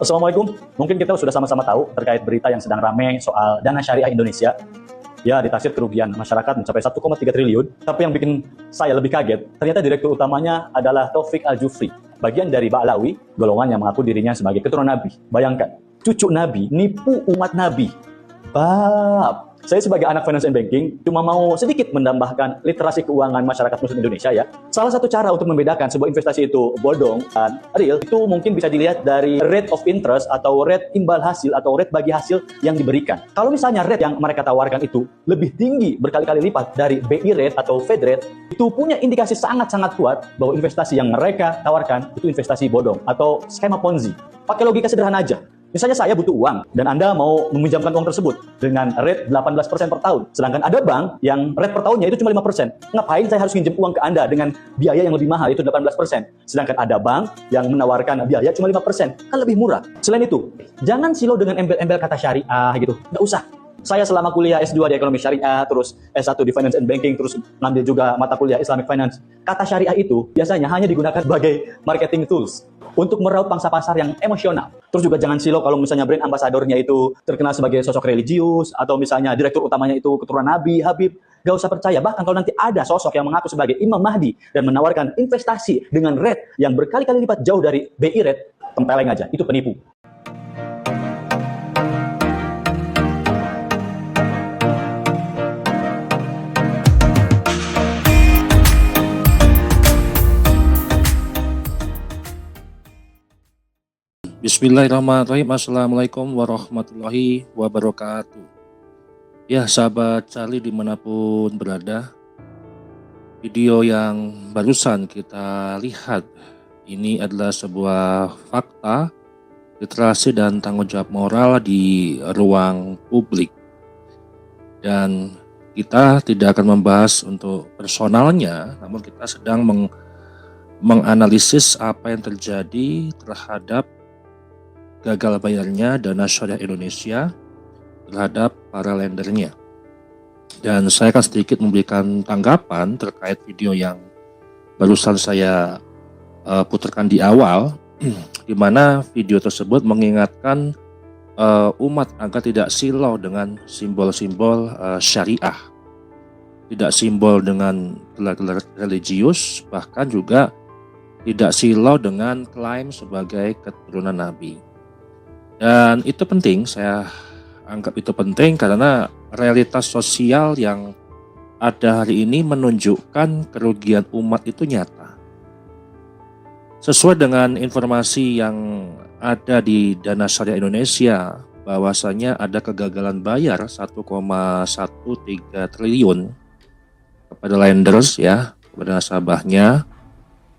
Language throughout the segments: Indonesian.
Assalamualaikum. Mungkin kita sudah sama-sama tahu terkait berita yang sedang ramai soal dana syariah Indonesia. Ya, ditaksir kerugian masyarakat mencapai 1,3 triliun. Tapi yang bikin saya lebih kaget, ternyata direktur utamanya adalah Taufik Al-Jufri, bagian dari Ba'lawi, golongan yang mengaku dirinya sebagai keturunan Nabi. Bayangkan, cucu Nabi nipu umat Nabi. Saya sebagai anak finance and banking cuma mau sedikit menambahkan literasi keuangan masyarakat muslim Indonesia ya. Salah satu cara untuk membedakan sebuah investasi itu bodong dan real itu mungkin bisa dilihat dari rate of interest atau rate imbal hasil atau rate bagi hasil yang diberikan. Kalau misalnya rate yang mereka tawarkan itu lebih tinggi berkali-kali lipat dari BI rate atau Fed rate, itu punya indikasi sangat-sangat kuat bahwa investasi yang mereka tawarkan itu investasi bodong atau skema Ponzi. Pakai logika sederhana aja. Misalnya saya butuh uang dan Anda mau meminjamkan uang tersebut dengan rate 18% per tahun. Sedangkan ada bank yang rate per tahunnya itu cuma 5%. Ngapain saya harus pinjam uang ke Anda dengan biaya yang lebih mahal, yaitu 18%. Sedangkan ada bank yang menawarkan biaya cuma 5%. Kan lebih murah. Selain itu, jangan silau dengan embel-embel kata syariah gitu. Nggak usah. Saya selama kuliah S2 di ekonomi syariah, terus S1 di finance and banking, terus ngambil juga mata kuliah Islamic finance. Kata syariah itu biasanya hanya digunakan sebagai marketing tools untuk meraup pangsa pasar yang emosional. Terus juga jangan silau kalau misalnya brand ambasadornya itu terkenal sebagai sosok religius, atau misalnya direktur utamanya itu keturunan Nabi, Habib. Gak usah percaya, bahkan kalau nanti ada sosok yang mengaku sebagai Imam Mahdi dan menawarkan investasi dengan rate yang berkali-kali lipat jauh dari BI rate, tempeleng aja, itu penipu. Bismillahirrahmanirrahim. Assalamualaikum warahmatullahi wabarakatuh. Ya, sahabat Charlie dimanapun berada, video yang barusan kita lihat ini adalah sebuah fakta, literasi dan tanggung jawab moral di ruang publik. Dan kita tidak akan membahas untuk personalnya, namun kita sedang menganalisis apa yang terjadi terhadap gagal bayarnya dana syariah Indonesia terhadap para lendernya. Dan saya akan sedikit memberikan tanggapan terkait video yang barusan saya putarkan di awal, di mana video tersebut mengingatkan umat agar tidak silau dengan simbol-simbol syariah, tidak simbol dengan gelar-gelar religius, bahkan juga tidak silau dengan klaim sebagai keturunan Nabi. Dan itu penting, saya anggap itu penting karena realitas sosial yang ada hari ini menunjukkan kerugian umat itu nyata. Sesuai dengan informasi yang ada di Dana Syariah Indonesia, bahwasanya ada kegagalan bayar 1,13 triliun kepada lenders ya, kepada nasabahnya.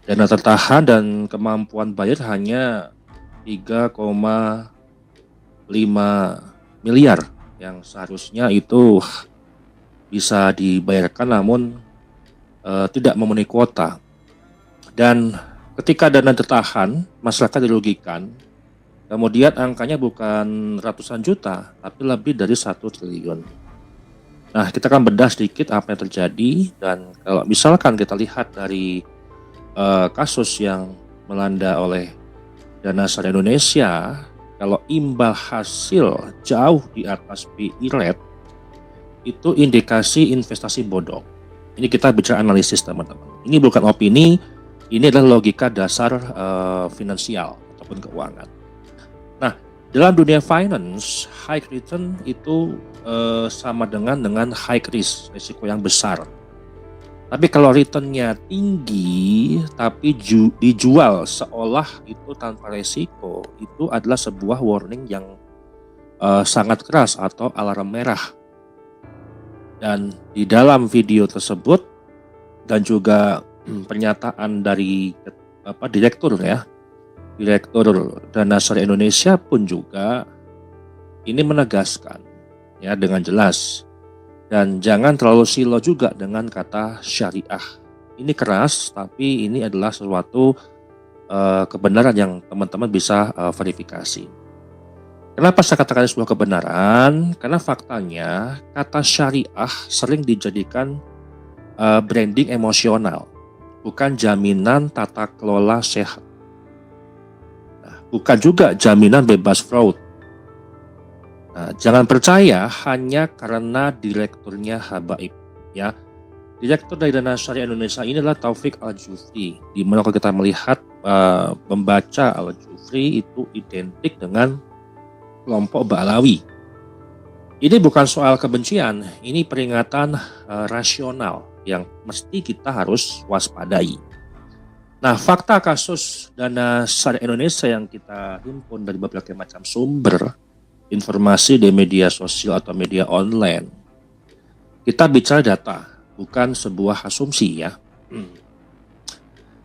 Dana tertahan dan kemampuan bayar hanya 3,5 miliar yang seharusnya itu bisa dibayarkan namun tidak memenuhi kuota. Dan ketika dana tertahan, masyarakat dirugikan, kemudian angkanya bukan ratusan juta tapi lebih dari 1 triliun. Nah, kita akan bedah sedikit apa yang terjadi. Dan kalau misalkan kita lihat dari kasus yang melanda oleh Dana Syariah Indonesia, kalau imbal hasil jauh di atas BI rate, itu indikasi investasi bodong. Ini kita bicara analisis teman-teman. Ini bukan opini, ini adalah logika dasar finansial ataupun keuangan. Nah, dalam dunia finance, high return itu sama dengan high risk, risiko yang besar. Tapi kalau returnnya tinggi tapi dijual seolah itu tanpa resiko, itu adalah sebuah warning yang sangat keras atau alarm merah. Dan di dalam video tersebut dan juga pernyataan dari direktur Dana Syariah Indonesia pun juga ini menegaskan ya dengan jelas. Dan jangan terlalu silau juga dengan kata syariah. Ini keras, tapi ini adalah suatu kebenaran yang teman-teman bisa verifikasi. Kenapa saya katakan ini sebuah kebenaran? Karena faktanya kata syariah sering dijadikan branding emosional, bukan jaminan tata kelola sehat. Nah, bukan juga jaminan bebas fraud. Nah, jangan percaya hanya karena direkturnya habaib, ya. Direktur dari Dana Syariah Indonesia ini adalah Taufik Al-Jufri, di mana kalau kita melihat membaca Al-Jufri itu identik dengan kelompok Ba'alawi. Ini bukan soal kebencian, ini peringatan rasional yang mesti kita harus waspadai. Nah, fakta kasus Dana Syariah Indonesia yang kita himpun dari berbagai macam sumber informasi di media sosial atau media online, kita bicara data, bukan sebuah asumsi ya.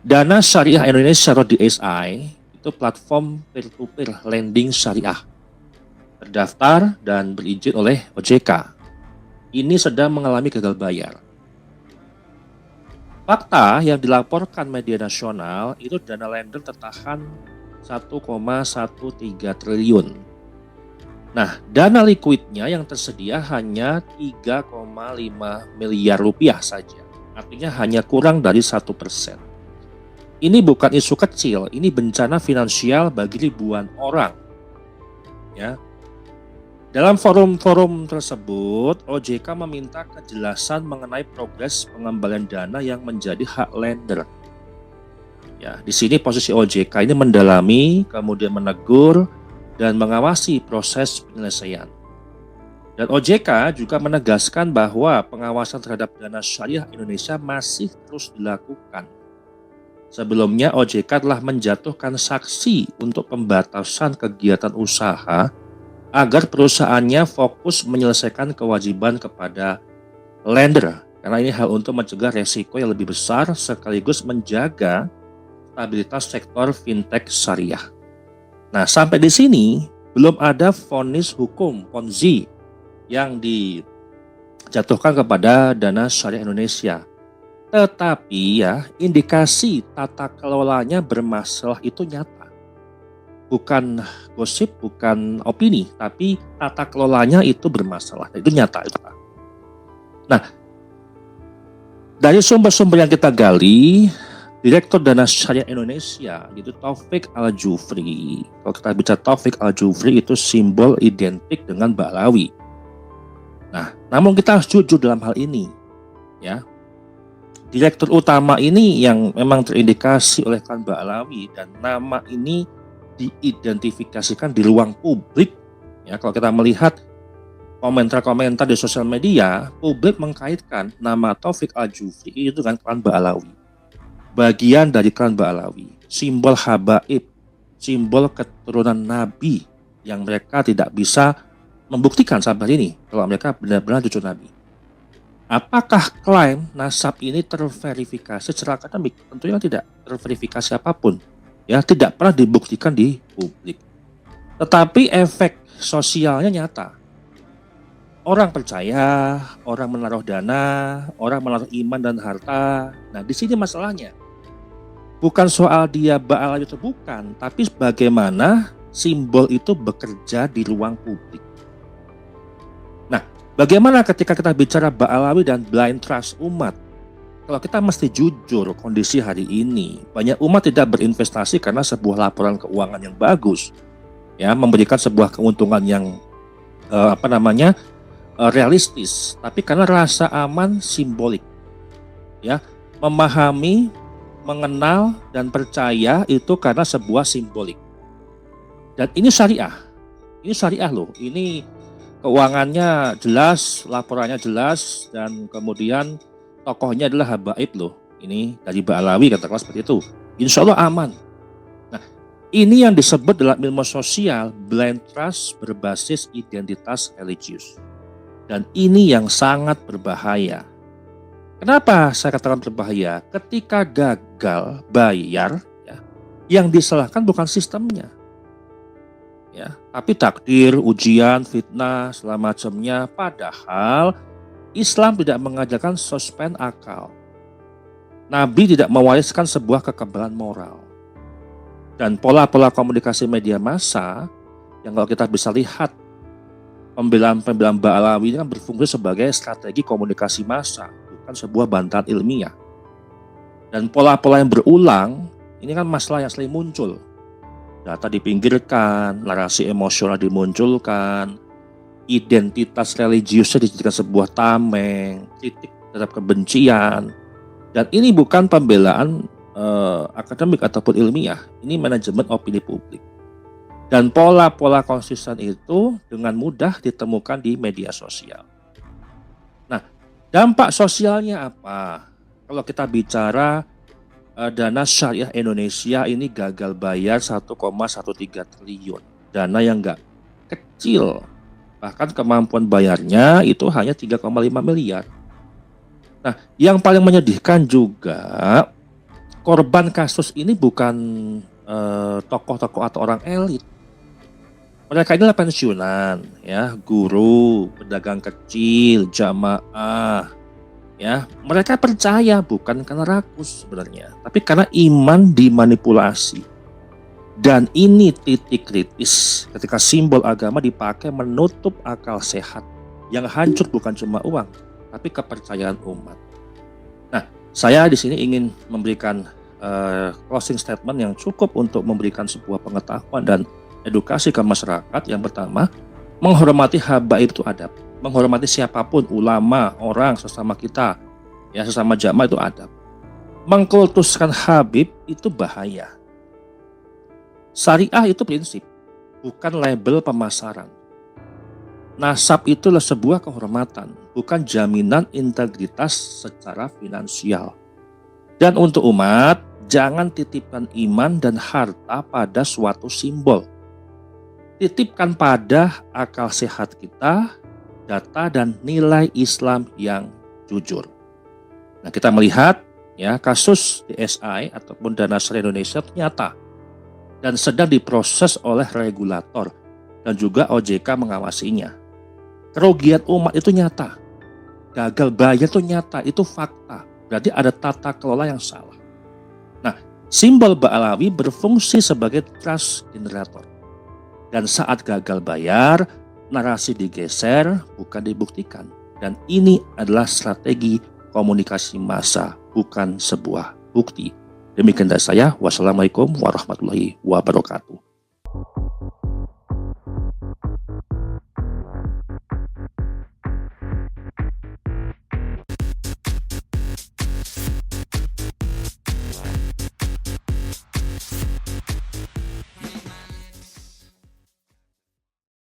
Dana Syariah Indonesia atau DSI itu platform peer-to-peer lending syariah, terdaftar dan berizin oleh OJK. Ini sedang mengalami gagal bayar. Fakta yang dilaporkan media nasional itu dana lender tertahan 1,13 triliun. Nah, dana likuidnya yang tersedia hanya 3,5 miliar rupiah saja. Artinya hanya kurang dari 1%. Ini bukan isu kecil, ini bencana finansial bagi ribuan orang. Ya. Dalam forum-forum tersebut, OJK meminta kejelasan mengenai progres pengembalian dana yang menjadi hak lender. Ya, di sini posisi OJK ini mendalami, kemudian menegur, dan mengawasi proses penyelesaian. Dan OJK juga menegaskan bahwa pengawasan terhadap Dana Syariah Indonesia masih terus dilakukan. Sebelumnya OJK telah menjatuhkan sanksi untuk pembatasan kegiatan usaha agar perusahaannya fokus menyelesaikan kewajiban kepada lender. Karena ini hal untuk mencegah resiko yang lebih besar sekaligus menjaga stabilitas sektor fintech syariah. Nah, sampai di sini belum ada vonis hukum Ponzi yang dijatuhkan kepada Dana Syariah Indonesia. Tetapi ya, indikasi tata kelolanya bermasalah itu nyata. Bukan gosip, bukan opini, tapi tata kelolanya itu bermasalah. Itu nyata itu, Pak. Nah, dari sumber-sumber yang kita gali, Direktur Dana Syariah Indonesia itu Taufik Al-Jufri. Kalau kita bicara Taufik Al-Jufri itu simbol identik dengan Ba'alawi. Nah, namun kita harus jujur dalam hal ini, ya. Direktur utama ini yang memang terindikasi oleh klan Ba'alawi dan nama ini diidentifikasikan di ruang publik. Ya, kalau kita melihat komentar-komentar di sosial media, publik mengkaitkan nama Taufik Al-Jufri itu dengan klan Ba'alawi. Bagian dari klan Ba'alawi, simbol habaib, simbol keturunan Nabi yang mereka tidak bisa membuktikan sampai ini kalau mereka benar-benar cucu Nabi. Apakah klaim nasab ini terverifikasi secara akademik? Tentunya tidak terverifikasi apapun, ya, tidak pernah dibuktikan di publik. Tetapi efek sosialnya nyata. Orang percaya, orang menaruh dana, orang menaruh iman dan harta. Nah, di sini masalahnya. Bukan soal dia Ba'alawi atau bukan, tapi bagaimana simbol itu bekerja di ruang publik. Nah, bagaimana ketika kita bicara Ba'alawi dan blind trust umat? Kalau kita mesti jujur kondisi hari ini, banyak umat tidak berinvestasi karena sebuah laporan keuangan yang bagus, ya, memberikan sebuah keuntungan yang realistis, tapi karena rasa aman simbolik, ya, memahami, mengenal dan percaya itu karena sebuah simbolik. Dan ini syariah loh, ini keuangannya jelas, laporannya jelas, dan kemudian tokohnya adalah habaib loh, ini dari Ba'alawi katakanlah seperti itu, insya Allah aman. Nah, ini yang disebut dalam ilmu sosial blind trust berbasis identitas religius. Dan ini yang sangat berbahaya. Kenapa saya katakan berbahaya? Ketika gagal bayar, ya, yang disalahkan bukan sistemnya, ya, tapi takdir, ujian, fitnah, segala macamnya. Padahal Islam tidak mengajarkan suspend akal. Nabi tidak mewariskan sebuah kekebalan moral. Dan pola-pola komunikasi media massa yang kalau kita bisa lihat, pembelaan Ba'alawi ini kan berfungsi sebagai strategi komunikasi massa, bukan sebuah bantahan ilmiah. Dan pola-pola yang berulang, ini kan masalah yang sering muncul. data dipinggirkan, narasi emosional dimunculkan, identitas religiusnya dijadikan sebuah tameng, titik terhadap kebencian. Dan ini bukan pembelaan akademik ataupun ilmiah, ini manajemen opini publik. Dan pola-pola konsisten itu dengan mudah ditemukan di media sosial. Nah, dampak sosialnya apa? Kalau kita bicara dana syariah Indonesia ini gagal bayar 1,13 triliun. Dana yang nggak kecil. Bahkan kemampuan bayarnya itu hanya 3,5 miliar. Nah, yang paling menyedihkan juga, korban kasus ini bukan tokoh-tokoh atau orang elit. Mereka inilah pensiunan, ya, guru, pedagang kecil, jamaah, ya. Mereka percaya bukan karena rakus sebenarnya, tapi karena iman dimanipulasi. Dan ini titik kritis ketika simbol agama dipakai menutup akal sehat. Yang hancur bukan cuma uang, tapi kepercayaan umat. Nah, saya di sini ingin memberikan closing statement yang cukup untuk memberikan sebuah pengetahuan dan edukasi ke masyarakat. Yang pertama, menghormati habaib itu adab. Menghormati siapapun, ulama, orang, sesama kita, ya, sesama jamaah itu adab. Mengkultuskan habib itu bahaya. Syariah itu prinsip, bukan label pemasaran. Nasab itulah sebuah kehormatan, bukan jaminan integritas secara finansial. Dan untuk umat, jangan titipkan iman dan harta pada suatu simbol. Titipkan pada akal sehat kita, data dan nilai Islam yang jujur. Nah, kita melihat ya kasus DSI ataupun Dana Syariah Indonesia ternyata dan sedang diproses oleh regulator dan juga OJK mengawasinya. Kerugian umat itu nyata, gagal bayar itu nyata, itu fakta. Berarti ada tata kelola yang salah. Nah, simbol Ba'alawi berfungsi sebagai trust generator. Dan saat gagal bayar, narasi digeser, bukan dibuktikan. Dan ini adalah strategi komunikasi massa, bukan sebuah bukti. Demikian dari saya. Wassalamualaikum warahmatullahi wabarakatuh.